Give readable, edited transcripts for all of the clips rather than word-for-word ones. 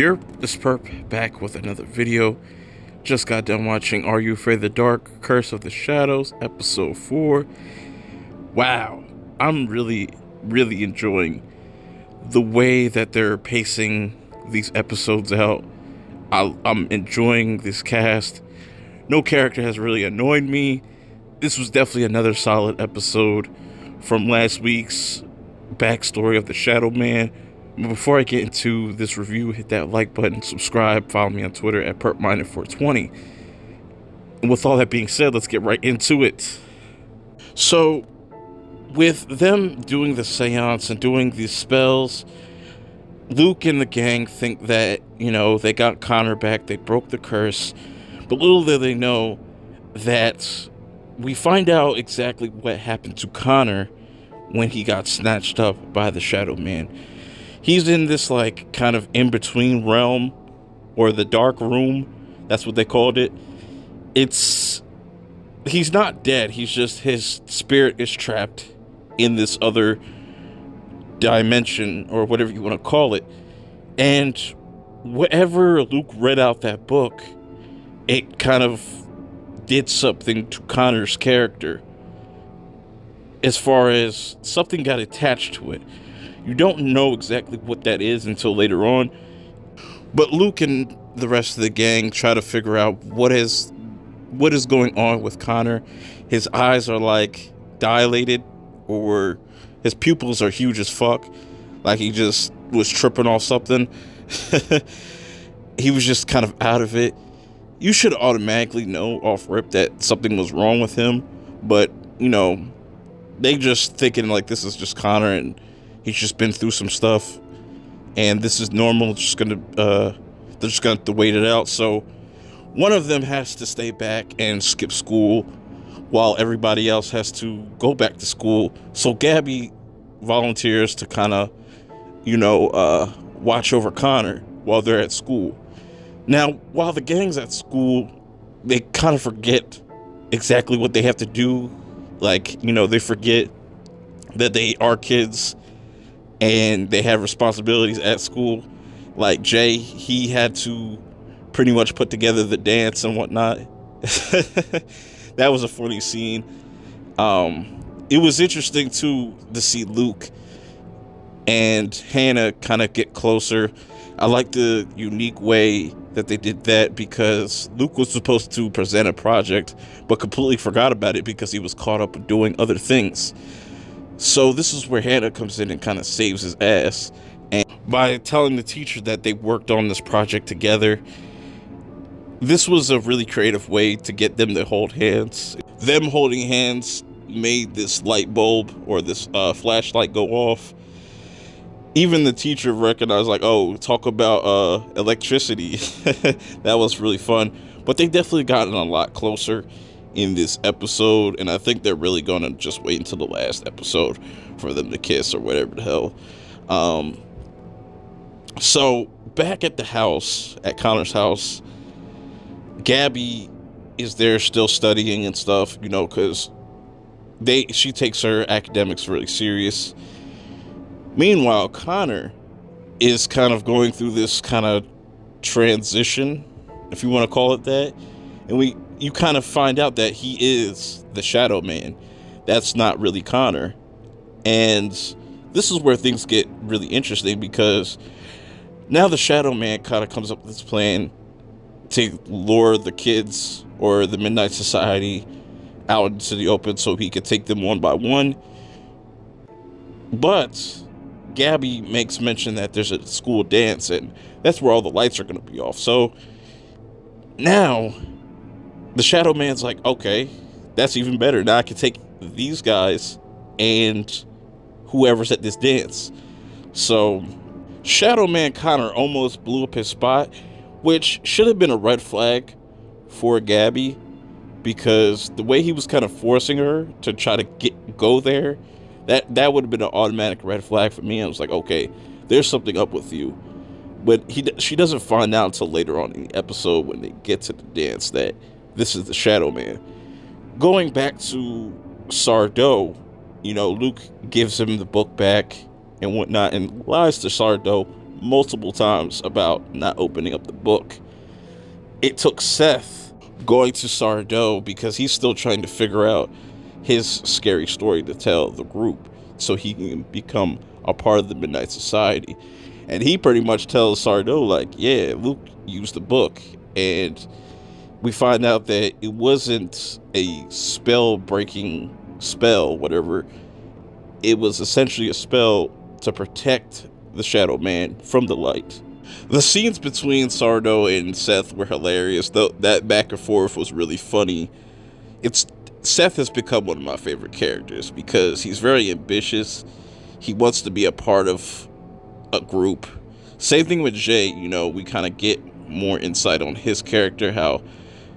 You're this perp back with another video. Just got done watching Are You Afraid of the Dark? Curse of the Shadows, episode 4. Wow, I'm really enjoying the way that they're pacing these episodes out. I'm enjoying this cast. No character has really annoyed me. This was definitely another solid episode from last week's backstory of the Shadow Man. Before I get into this review, hit that like button, subscribe, follow me on Twitter at perpminer420. And with all that being said, let's get right into it. So, with them doing the seance and doing these spells, Luke and the gang think that, you know, they got Connor back, they broke the curse. But little do they know that we find out exactly what happened to Connor when he got snatched up by the Shadow Man. He's in this, like, kind of in-between realm, or the dark room. That's what they called it. He's not dead. He's just, his spirit is trapped in this other dimension, or whatever you want to call it. And whatever Luke read out that book, it kind of did something to Connor's character. As far as something got attached to it. You don't know exactly what that is until later on. But Luke and the rest of the gang try to figure out what is going on with Connor. His eyes are like dilated, or his pupils are huge as fuck. Like he just was tripping off something. He was just kind of out of it. You should automatically know off rip that something was wrong with him. But, you know, they just thinking like this is just Connor and he's just been through some stuff, and this is normal. They're just gonna have to wait it out. So one of them has to stay back and skip school, while everybody else has to go back to school. So Gabby volunteers to kind of, you know, watch over Connor while they're at school. Now, while the gang's at school, they kind of forget exactly what they have to do. Like, you know, they forget that they are kids and they have responsibilities at school. Like Jay, he had to pretty much put together the dance and whatnot. That was a funny scene. It was interesting too to see Luke and Hannah kind of get closer. I like the unique way that they did that, because Luke was supposed to present a project but completely forgot about it because he was caught up doing other things. So this is where Hannah comes in and kind of saves his ass, and by telling the teacher that they worked on this project together. This was a really creative way to get them to hold hands. Them holding hands made this light bulb, or this flashlight, go off. Even the teacher recognized, like, oh, talk about electricity. That was really fun. But they definitely gotten a lot closer in this episode, and I think they're really gonna just wait until the last episode for them to kiss or whatever the hell. So back at the house, at Connor's house, Gabby is there still studying and stuff, you know, because she takes her academics really serious. Meanwhile, Connor is kind of going through this kind of transition, if you want to call it that, and you kind of find out that he is the Shadow Man. That's not really Connor. And this is where things get really interesting, because now the Shadow Man kind of comes up with this plan to lure the kids, or the Midnight Society, out into the open so he could take them one by one. But Gabby makes mention that there's a school dance, and that's where all the lights are going to be off. So now the Shadow Man's like, okay, that's even better. Now I can take these guys and whoever's at this dance. So Shadow Man Connor almost blew up his spot, which should have been a red flag for Gabby, because the way he was kind of forcing her to try to go there, that would have been an automatic red flag for me. I was like, okay, there's something up with you. But she doesn't find out until later on in the episode, when they get to the dance, that this is the Shadow Man. Going back to Sardo, you know, Luke gives him the book back and whatnot, and lies to Sardo multiple times about not opening up the book. It took Seth going to Sardo because he's still trying to figure out his scary story to tell the group so he can become a part of the Midnight Society. And he pretty much tells Sardo, like, yeah, Luke used the book. And we find out that it wasn't a spell-breaking spell, whatever. It was essentially a spell to protect the Shadow Man from the light. The scenes between Sardo and Seth were hilarious, though. That back and forth was really funny. Seth has become one of my favorite characters because he's very ambitious. He wants to be a part of a group. Same thing with Jay. You know, we kind of get more insight on his character, how,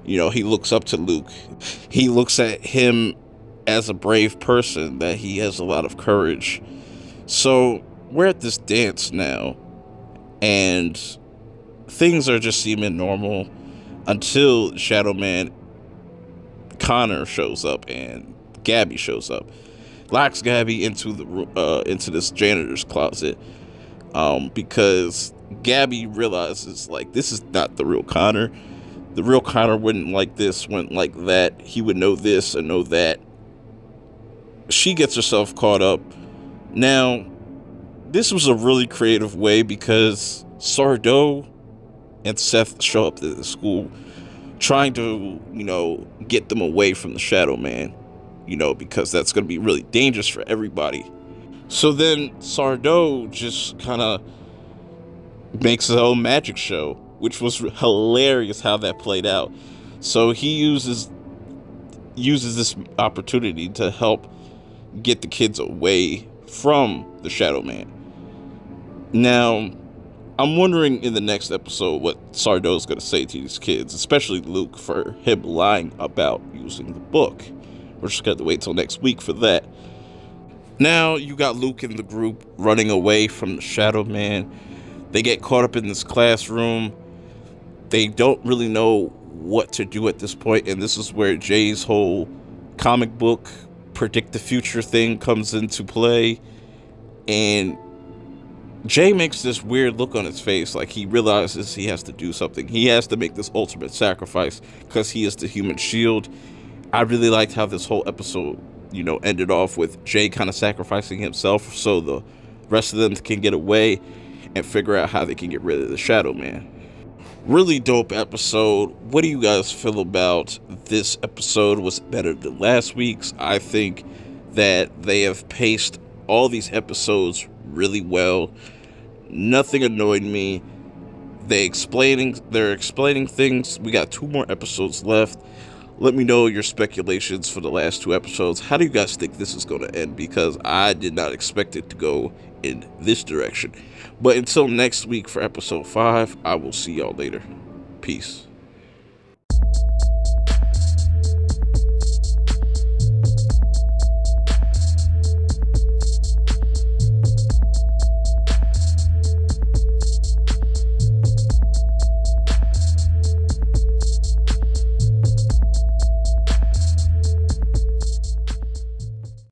you know, he looks up to Luke. He looks at him as a brave person, that he has a lot of courage. So we're at this dance now, and things are just seeming normal until Shadow Man Connor shows up and Gabby shows up. Locks Gabby into this janitor's closet, because Gabby realizes, like, this is not the real Connor. The real Connor wouldn't like this, wouldn't like that. He would know this and know that. She gets herself caught up. Now, this was a really creative way because Sardo and Seth show up to the school trying to, you know, get them away from the Shadow Man, you know, because that's going to be really dangerous for everybody. So then Sardo just kind of makes his own magic show, which was hilarious how that played out. So he uses this opportunity to help get the kids away from the Shadow Man. Now, I'm wondering in the next episode what Sardo's going to say to these kids, especially Luke, for him lying about using the book. We're just going to wait till next week for that. Now, you got Luke and the group running away from the Shadow Man. They get caught up in this classroom. They don't really know what to do at this point, and this is where Jay's whole comic book predict the future thing comes into play. And Jay makes this weird look on his face, like he realizes he has to do something. He has to make this ultimate sacrifice because he is the human shield. I really liked how this whole episode, you know, ended off with Jay kind of sacrificing himself so the rest of them can get away and figure out how they can get rid of the Shadow Man. Really dope episode. What do you guys feel about this episode? Was it better than last week's? I think that they have paced all these episodes really well. Nothing annoyed me. They're explaining things. We got 2 more episodes left. Let me know your speculations for the last 2 episodes. How do you guys think this is going to end? Because I did not expect it to go in this direction. But until next week for episode 5, I will see y'all later. Peace.